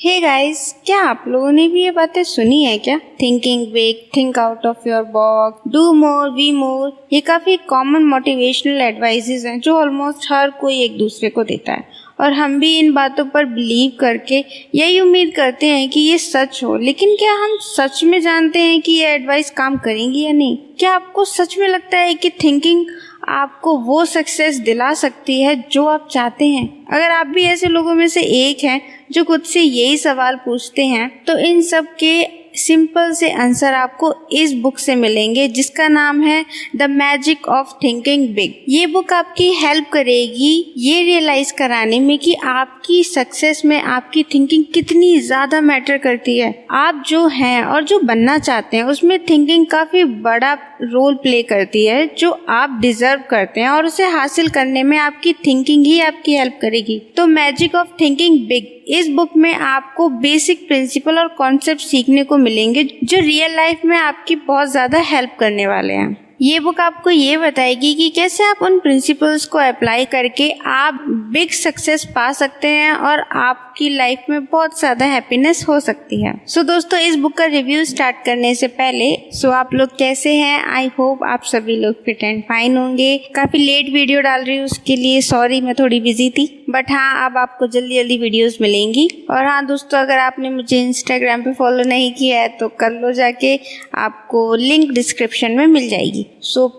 Hey guys, क्या आप लोगों ने भी ये बातें सुनी है क्या? Thinking big, think out of your box, do more, be more, ये काफी कॉमन मोटिवेशनल एडवाइसेस हैं जो ऑलमोस्ट हर कोई एक दूसरे को देता है और हम भी इन बातों पर बिलीव करके यही उम्मीद करते हैं कि ये सच हो। लेकिन क्या हम सच में जानते हैं कि ये एडवाइस काम करेंगी या नहीं? क्या आपको सच में लगता है कि थिंकिंग आपको वो सक्सेस दिला सकती है जो आप चाहते हैं? अगर आप भी ऐसे लोगों में से एक हैं जो खुद से यही सवाल पूछते हैं, तो इन सब के सिंपल से आंसर आपको इस बुक से मिलेंगे जिसका नाम है the magic of thinking big. ये बुक आपकी हेल्प करेगी ये रियलाइज कराने में कि आपकी सक्सेस में आपकी थिंकिंग कितनी ज़्यादा मैटर करती है। आप जो हैं और जो बनना चाहते हैं उसमें थिंकिंग काफ़ी बड़ा रोल प्ले करती है जो आप डिजर्व करते हैं, और उसे हासिल करने में आपकी थिंकिंग ही आपकी हेल्प करेगी। तो मैजिक ऑफ थिंकिंग बिग, इस बुक में आपको बेसिक प्रिंसिपल और कॉन्सेप्ट सीखने को मिलेंगे जो रियल लाइफ में आपकी बहुत ज़्यादा हेल्प करने वाले हैं। ये बुक आपको ये बताएगी कि कैसे आप उन प्रिंसिपल्स को अप्लाई करके आप बिग सक्सेस पा सकते हैं और आपकी लाइफ में बहुत ज़्यादा हैप्पीनेस हो सकती है। सो दोस्तों, इस बुक का रिव्यू स्टार्ट करने से पहले आप लोग कैसे हैं? आई होप आप सभी लोग फिट एंड फाइन होंगे। काफ़ी लेट वीडियो डाल रही हूँ, उसके लिए सॉरी, मैं थोड़ी बिजी थी, बट हाँ, अब आपको जल्दी जल्दी वीडियोस मिलेंगी। और हाँ दोस्तों, अगर आपने मुझे इंस्टाग्राम पे फॉलो नहीं किया है तो कर लो जाके, आपको लिंक डिस्क्रिप्शन में मिल जाएगी।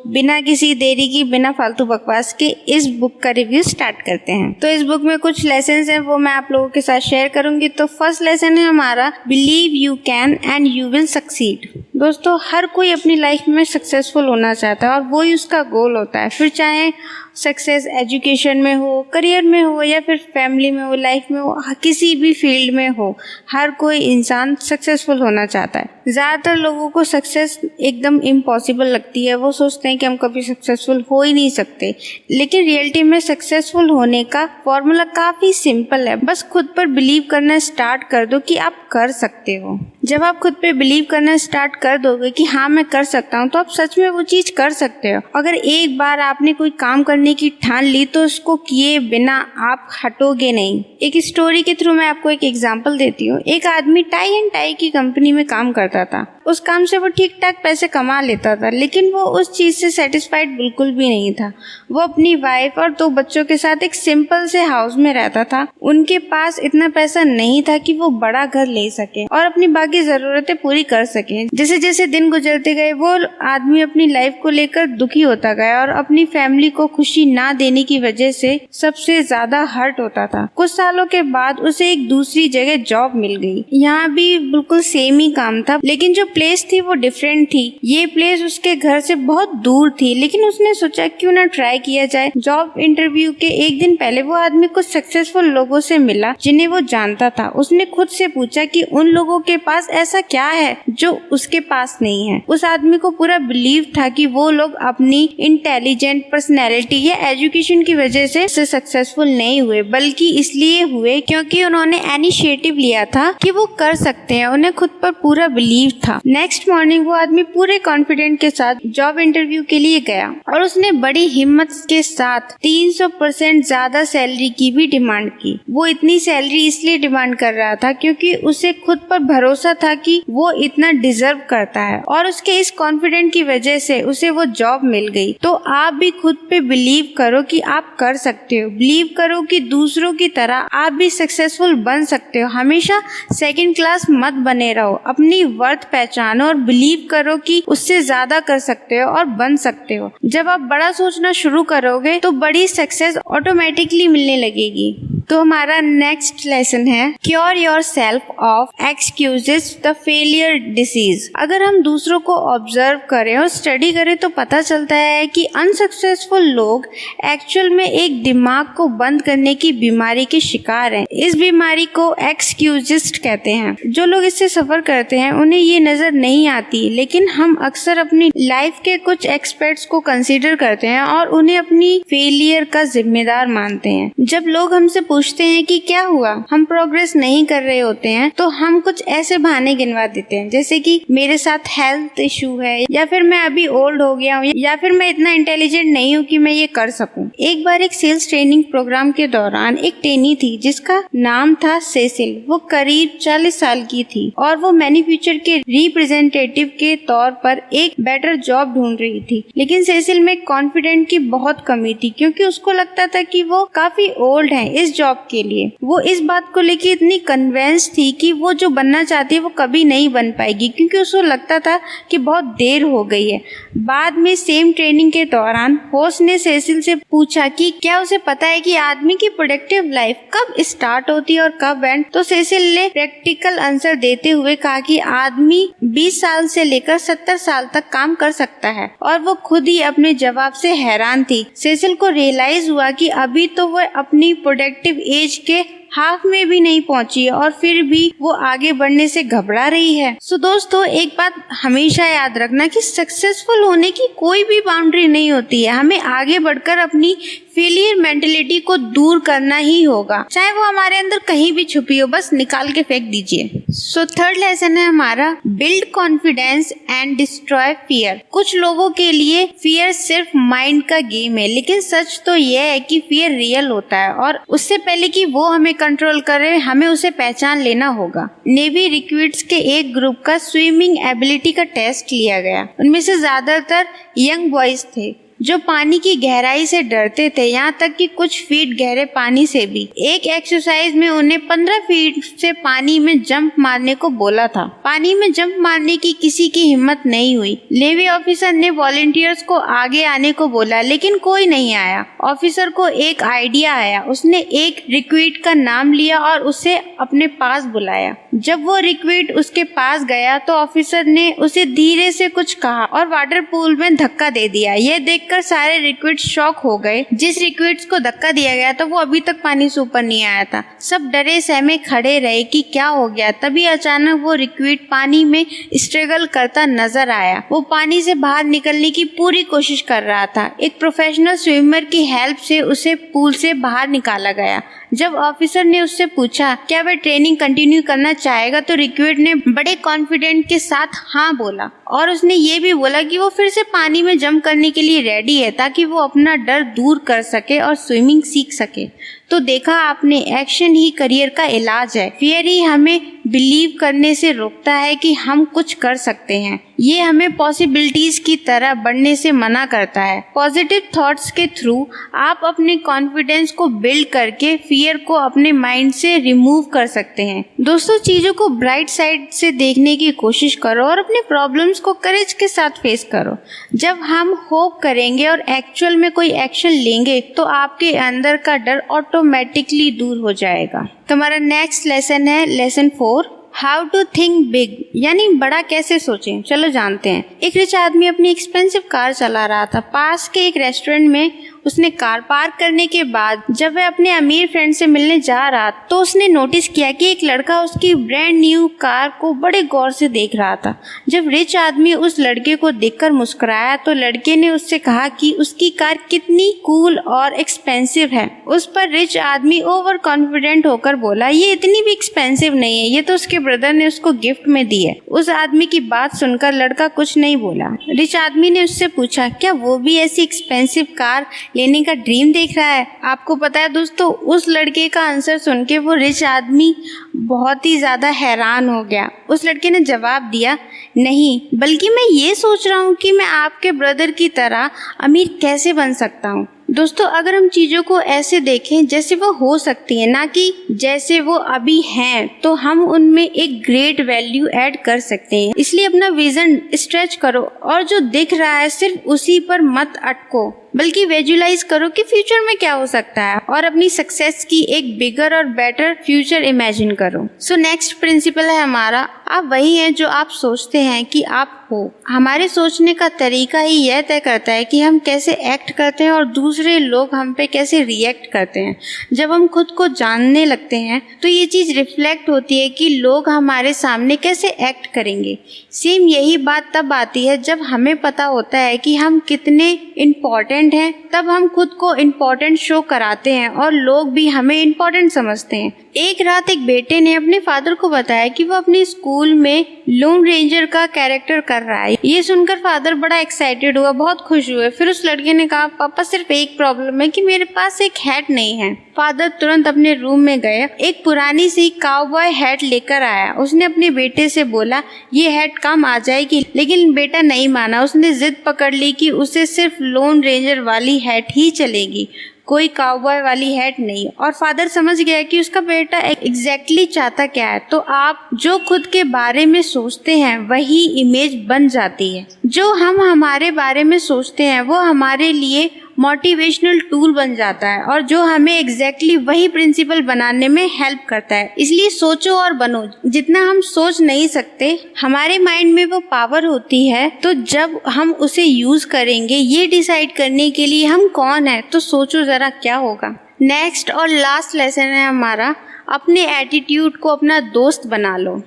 बिना किसी देरी की, बिना फालतू बकवास के इस बुक का रिव्यू स्टार्ट करते हैं। तो इस बुक में कुछ लेसन्स हैं, वो मैं आप लोगों के साथ शेयर करूंगी। तो फर्स्ट लेसन है हमारा, believe you can and you will succeed. दोस्तों, हर कोई अपनी लाइफ में सक्सेसफुल होना चाहता है और वो ही उसका गोल होता है। फिर चाहे सक्सेस एजुकेशन में हो, करियर में हो, या फिर फैमिली में हो, लाइफ में हो, किसी भी फील्ड में हो, हर कोई इंसान सक्सेसफुल होना चाहता है। ज़्यादातर लोगों को सक्सेस एकदम इम्पॉसिबल लगती है। वो सोचते हैं कि हम कभी सक्सेसफुल हो ही नहीं सकते, लेकिन रियलिटी में सक्सेसफुल होने का फॉर्मूला काफ़ी सिंपल है। बस खुद पर बिलीव करना स्टार्ट कर दो कि आप कर सकते हो। जब आप खुद पे बिलीव करना स्टार्ट कर दोगे कि हाँ मैं कर सकता हूँ, तो आप सच में वो चीज़ कर सकते हो। अगर एक बार आपने कोई काम करने की ठान ली तो उसको किए बिना आप हटोगे नहीं। एक स्टोरी के थ्रू मैं आपको एक एग्जांपल देती हूँ। एक आदमी टाई एंड टाई की कंपनी में काम करता था। उस काम से वो ठीक ठाक पैसे कमा लेता था, लेकिन वो उस चीज़ से सेटिस्फाइड बिल्कुल भी नहीं था। वो अपनी वाइफ और 2 बच्चों के साथ एक सिंपल से हाउस में रहता था। उनके पास इतना पैसा नहीं था कि वो बड़ा घर ले सके और अपनी बाकी ज़रूरतें पूरी कर सके। जैसे जैसे दिन गुजरते गए, वो आदमी अपनी लाइफ को लेकर दुखी होता गया और अपनी फैमिली को खुशी ना देने की वजह से सबसे ज्यादा हर्ट होता था। कुछ सालों के बाद उसे एक दूसरी जगह जॉब मिल गई। यहाँ भी बिल्कुल सेम ही काम था, लेकिन जो प्लेस थी वो डिफरेंट थी। ये प्लेस उसके घर से बहुत दूर थी, लेकिन उसने सोचा क्यों ना ट्राई किया जाए। जॉब इंटरव्यू के एक दिन पहले वो आदमी कुछ सक्सेसफुल लोगों से मिला जिन्हें वो जानता था। उसने खुद से पूछा कि उन लोगों के पास ऐसा क्या है जो उसके पास नहीं है। उस आदमी को पूरा बिलीव था कि वो लोग अपनी इंटेलिजेंट पर्सनैलिटी या एजुकेशन की वजह से सक्सेसफुल नहीं हुए, बल्कि इसलिए हुए क्योंकि उन्होंने इनिशिएटिव लिया था कि वो कर सकते हैं। उन्हें खुद पर पूरा बिलीव था। नेक्स्ट मॉर्निंग वो आदमी पूरे कॉन्फिडेंट के साथ जॉब इंटरव्यू के लिए गया और उसने बड़ी हिम्मत के साथ 300% ज्यादा सैलरी की भी डिमांड की। वो इतनी सैलरी इसलिए डिमांड कर रहा था क्योंकि उसे खुद पर भरोसा था कि वो इतना डिजर्व करता है, और उसके इस कॉन्फिडेंट की वजह से उसे वो जॉब मिल गई। तो आप भी खुद पे बिलीव करो कि आप कर सकते हो। बिलीव करो कि दूसरों की तरह आप भी सक्सेसफुल बन सकते हो। हमेशा सेकंड क्लास मत बने रहो। अपनी वर्थ पहचानो और बिलीव करो कि उससे ज्यादा कर सकते हो और बन सकते हो। जब आप बड़ा सोचना शुरू करोगे तो बड़ी सक्सेस ऑटोमेटिकली मिलने लगेगी। तो हमारा नेक्स्ट लेसन है, cure your self of excuses the failure disease. अगर हम दूसरों को ऑब्जर्व करें और स्टडी करें तो पता चलता है कि अनसक्सेसफुल लोग एक्चुअल में एक दिमाग को बंद करने की बीमारी के शिकार हैं। इस बीमारी को एक्सक्यूजिस्ट कहते हैं। जो लोग इससे सफर करते हैं उन्हें ये नजर नहीं आती, लेकिन हम अक्सर अपनी लाइफ के कुछ एक्सपर्ट्स को कंसीडर करते हैं और उन्हें अपनी फेलियर का जिम्मेदार मानते हैं। जब लोग हमसे पूछते हैं कि क्या हुआ, हम प्रोग्रेस नहीं कर रहे होते हैं तो हम कुछ ऐसे बहाने गिनवा देते हैं जैसे कि मेरे साथ हेल्थ इशू है, या फिर मैं अभी ओल्ड हो गया हूँ, या फिर मैं इतना इंटेलिजेंट नहीं हूँ कि मैं ये कर सकूं। एक बार एक सेल्स ट्रेनिंग प्रोग्राम के दौरान एक ट्रेनी थी जिसका नाम था सेसिल। वो करीब 40 साल की थी और वो मैन्युफैक्चर के रिप्रेजेंटेटिव के तौर पर एक बेटर जॉब ढूंढ रही थी। लेकिन सेसिल में कॉन्फिडेंट की बहुत कमी थी क्योंकि उसको लगता था कि वो काफी ओल्ड है इस जॉब के लिए। वो इस बात को लेकर इतनी कन्विंस थी कि वो जो बनना चाहती है वो कभी नहीं बन पाएगी क्योंकि उसको लगता था कि बहुत देर हो गई है। बाद में सेम ट्रेनिंग के दौरान होस्ट ने सेसिल से पूछा कि क्या उसे पता है कि आदमी की प्रोडक्टिव लाइफ कब स्टार्ट होती है और कब एंड। तो सेसिल ने प्रैक्टिकल आंसर देते हुए कहा कि आदमी 20 साल से लेकर 70 साल तक काम कर सकता है और वो खुद ही अपने जवाब से हैरान थी। सेसिल को रियलाइज हुआ कि अभी तो वो अपनी प्रोडक्टिव एज के हाफ में भी नहीं पहुंची है और फिर भी वो आगे बढ़ने से घबरा रही है। सो दोस्तों, एक बात हमेशा याद रखना कि सक्सेसफुल होने की कोई भी बाउंड्री नहीं होती है। हमें आगे बढ़कर अपनी फेलियर मेंटेलिटी को दूर करना ही होगा, चाहे वो हमारे अंदर कहीं भी छुपी हो, बस निकाल के फेंक दीजिए। सो थर्ड लेसन है हमारा build confidence and destroy fear. कुछ लोगों के लिए फियर सिर्फ माइंड का गेम है, लेकिन सच तो यह है कि फियर रियल होता है और उससे पहले कि वो हमें कंट्रोल करे हमें उसे पहचान लेना होगा। नेवी रिक्रूट्स के एक ग्रुप का स्विमिंग एबिलिटी का टेस्ट लिया गया। उनमें से ज्यादातर यंग बॉयज थे जो पानी की गहराई से डरते थे, यहाँ तक कि कुछ फीट गहरे पानी से भी। एक एक्सरसाइज में उन्हें 15 फीट से पानी में जंप मारने को बोला था। पानी में जंप मारने की किसी की हिम्मत नहीं हुई। नेवी ऑफिसर ने वॉलंटियर्स को आगे आने को बोला लेकिन कोई नहीं आया। ऑफिसर को एक आइडिया आया। उसने एक रिक्रूट का नाम लिया और उसे अपने पास बुलाया। जब वो रिक्रूट उसके पास गया तो ऑफिसर ने उसे धीरे से कुछ कहा और वाटर पूल में धक्का दे दिया। ये देखकर सारे रिक्रूट शॉक हो गए। जिस रिक्रूट को धक्का दिया गया था वो अभी तक पानी से ऊपर नहीं आया था। सब डरे सहमे खड़े रहे कि क्या हो गया। तभी अचानक वो रिक्रूट पानी में स्ट्रगल करता नजर आया। वो पानी से बाहर निकलने की पूरी कोशिश कर रहा था। एक प्रोफेशनल स्विमर की हेल्प से उसे पूल से बाहर निकाला गया। जब ऑफिसर ने उससे पूछा क्या वह ट्रेनिंग कंटिन्यू करना चाहेगा तो रिक्रूट ने बड़े कॉन्फिडेंट के साथ हाँ बोला और उसने ये भी बोला कि वो फिर से पानी में जंप करने के लिए रेडी है ताकि वो अपना डर दूर कर सके और स्विमिंग सीख सके। तो देखा आपने, एक्शन ही करियर का इलाज है। फियर ही हमें बिलीव करने से रोकता है कि हम कुछ कर सकते हैं। ये हमें पॉसिबिलिटीज की तरह बढ़ने से मना करता है। पॉजिटिव थॉट्स के थ्रू आप अपने कॉन्फिडेंस को बिल्ड करके फियर को अपने माइंड से रिमूव कर सकते हैं। दोस्तों, चीजों को ब्राइट साइड से देखने की कोशिश करो और अपने प्रॉब्लम्स को करेज के साथ फेस करो। जब हम होप करेंगे और एक्चुअल में कोई एक्शन लेंगे तो आपके अंदर का डर ऑटोमेटिकली दूर हो जाएगा। तुम्हारा नेक्स्ट लेसन है lesson 4, how to think big, यानी बड़ा कैसे सोचें। चलो जानते हैं। एक रिच आदमी अपनी एक्सपेंसिव कार चला रहा था। पास के एक रेस्टोरेंट में उसने कार पार्क करने के बाद जब वह अपने अमीर फ्रेंड से मिलने जा रहा तो उसने नोटिस किया कि एक लड़का उसकी ब्रांड न्यू कार को बड़े गौर से देख रहा था। जब रिच आदमी उस लड़के को देखकर मुस्कुराया तो लड़के ने उससे कहा कि उसकी कार कितनी कूल और एक्सपेंसिव है। उस पर रिच आदमी ओवर कॉन्फिडेंट होकर बोला, ये इतनी भी एक्सपेंसिव नहीं है, ये तो उसके ब्रदर ने उसको गिफ्ट में दी है। उस आदमी की बात सुनकर लड़का कुछ नहीं बोला। रिच आदमी ने उससे पूछा, क्या वो भी ऐसी एक्सपेंसिव कार लेने का ड्रीम देख रहा है? आपको पता है दोस्तों, उस लड़के का आंसर सुन के वो रिच आदमी बहुत ही ज्यादा हैरान हो गया। उस लड़के ने जवाब दिया, नहीं, बल्कि मैं ये सोच रहा हूँ कि मैं आपके ब्रदर की तरह अमीर कैसे बन सकता हूँ। दोस्तों, अगर हम चीजों को ऐसे देखें जैसे वो हो सकती है, ना कि जैसे वो अभी हैं, तो हम उनमें एक ग्रेट वैल्यू ऐड कर सकते हैं। इसलिए अपना विजन स्ट्रेच करो और जो दिख रहा है सिर्फ उसी पर मत अटको, बल्कि विजुअलाइज करो कि फ्यूचर में क्या हो सकता है और अपनी सक्सेस की एक बिगर और बेटर फ्यूचर इमेजिन करो। सो नेक्स्ट प्रिंसिपल है हमारा, आप वही हैं जो आप सोचते हैं कि आप हो। हमारे सोचने का तरीका ही यह तय करता है कि हम कैसे एक्ट करते हैं और दूसरे लोग हम पे कैसे रिएक्ट करते हैं। जब हम खुद को जानने लगते हैं तो ये चीज़ रिफ्लेक्ट होती है कि लोग हमारे सामने कैसे एक्ट करेंगे। सेम यही बात तब आती है जब हमें पता होता है कि हम कितने इम्पोर्टेंट हैं, तब हम खुद को इम्पोर्टेंट शो कराते हैं और लोग भी हमें इम्पोर्टेंट समझते हैं। एक रात एक बेटे ने अपने फादर को बताया कि वो अपने स्कूल में लोन रेंजर का कैरेक्टर कर रहा है। ये सुनकर फादर बड़ा एक्साइटेड हुआ, बहुत खुश हुए। फिर उस लड़के ने कहा, पापा सिर्फ एक प्रॉब्लम है कि मेरे पास एक हैट नहीं है। फादर तुरंत अपने रूम में गए, एक पुरानी सी काउबॉय हैट लेकर आया। उसने अपने बेटे से बोला, ये हैट काम आ जाएगी, लेकिन बेटा नहीं माना। उसने जिद पकड़ ली कि उसे सिर्फ लोन रेंजर वाली हैट ही चलेगी, कोई काउबॉय वाली हैट नहीं। और फादर समझ गया कि उसका बेटा एग्जैक्टली चाहता क्या है। तो आप जो खुद के बारे में सोचते हैं वही इमेज बन जाती है। जो हम हमारे बारे में सोचते हैं वो हमारे लिए मोटिवेशनल टूल बन जाता है और जो हमें एग्जैक्टली वही प्रिंसिपल बनाने में हेल्प करता है। इसलिए सोचो और बनो। जितना हम सोच नहीं सकते, हमारे माइंड में वो पावर होती है, तो जब हम उसे यूज करेंगे ये डिसाइड करने के लिए हम कौन है, तो सोचो जरा क्या होगा। नेक्स्ट और लास्ट लेसन है हमारा, अपने एटीट्यूड को अपना दोस्त बना लो।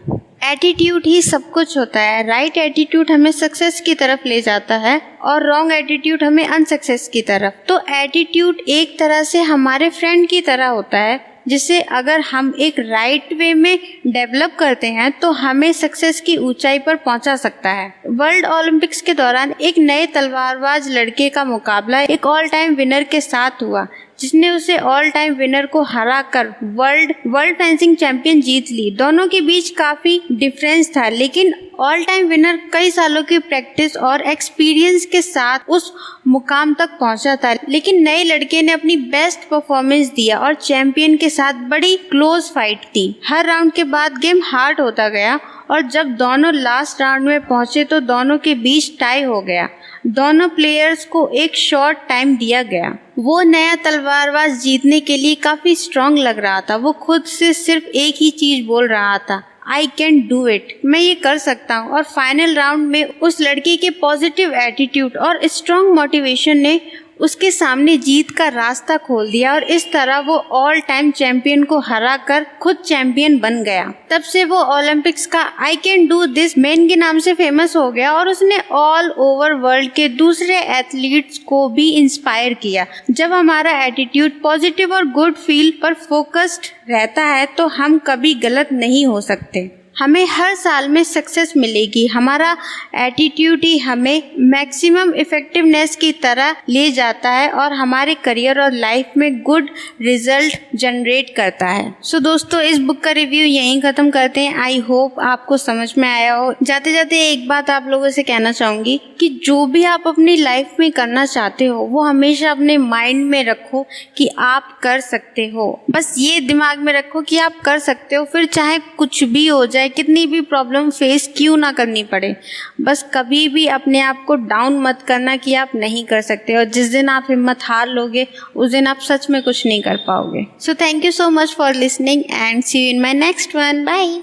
एटीट्यूड ही सब कुछ होता है। राइट एटीट्यूड हमें सक्सेस की तरफ ले जाता है और रॉन्ग एटीट्यूड हमें अनसक्सेस की तरफ। तो एटीट्यूड एक तरह से हमारे फ्रेंड की तरह होता है, जिसे अगर हम एक राइट वे में डेवलप करते हैं तो हमें सक्सेस की ऊंचाई पर पहुंचा सकता है। वर्ल्ड ओलंपिक्स के दौरान एक नए तलवारबाज लड़के का मुकाबला एक ऑल टाइम विनर के साथ हुआ, जिसने उसे ऑल टाइम विनर को हरा कर वर्ल्ड फेंसिंग चैंपियन जीत ली। दोनों के बीच काफी डिफरेंस था, लेकिन ऑल टाइम विनर कई सालों की प्रैक्टिस और एक्सपीरियंस के साथ उस मुकाम तक पहुंचा था। लेकिन नए लड़के ने अपनी बेस्ट परफॉर्मेंस दिया और चैंपियन के साथ बड़ी क्लोज फाइट थी। हर राउंड के बाद गेम हार्ड होता गया और जब दोनों लास्ट राउंड में पहुंचे तो दोनों के बीच टाई हो गया। दोनों प्लेयर्स को एक शॉर्ट टाइम दिया गया। वो नया तलवारबाज जीतने के लिए काफी स्ट्रांग लग रहा था। वो खुद से सिर्फ एक ही चीज बोल रहा था, आई कैन डू इट, मैं ये कर सकता हूँ। और फाइनल राउंड में उस लड़के के पॉजिटिव एटीट्यूड और स्ट्रांग मोटिवेशन ने उसके सामने जीत का रास्ता खोल दिया और इस तरह वो ऑल टाइम चैंपियन को हराकर खुद चैंपियन बन गया। तब से वो ओलंपिक्स का I can do this man के नाम से फेमस हो गया और उसने ऑल ओवर वर्ल्ड के दूसरे एथलीट्स को भी इंस्पायर किया। जब हमारा एटीट्यूड पॉजिटिव और गुड फील पर फोकस्ड रहता है तो हम कभी गलत नहीं हो सकते। हमें हर साल में सक्सेस मिलेगी। हमारा एटीट्यूड ही हमें मैक्सिमम इफेक्टिवनेस की तरह ले जाता है और हमारे करियर और लाइफ में गुड रिजल्ट जनरेट करता है। सो दोस्तों, इस बुक का रिव्यू यहीं ख़त्म करते हैं। आई होप आपको समझ में आया हो। जाते जाते एक बात आप लोगों से कहना चाहूँगी कि जो भी आप अपनी लाइफ में करना चाहते हो वो हमेशा अपने माइंड में रखो कि आप कर सकते हो। बस ये दिमाग में रखो कि आप कर सकते हो, फिर चाहे कुछ भी हो जाए, कितनी भी प्रॉब्लम फेस क्यों ना करनी पड़े। बस कभी भी अपने आप को डाउन मत करना कि आप नहीं कर सकते, और जिस दिन आप हिम्मत हार लोगे उस दिन आप सच में कुछ नहीं कर पाओगे। So thank you so much for listening and see you in my next one. Bye.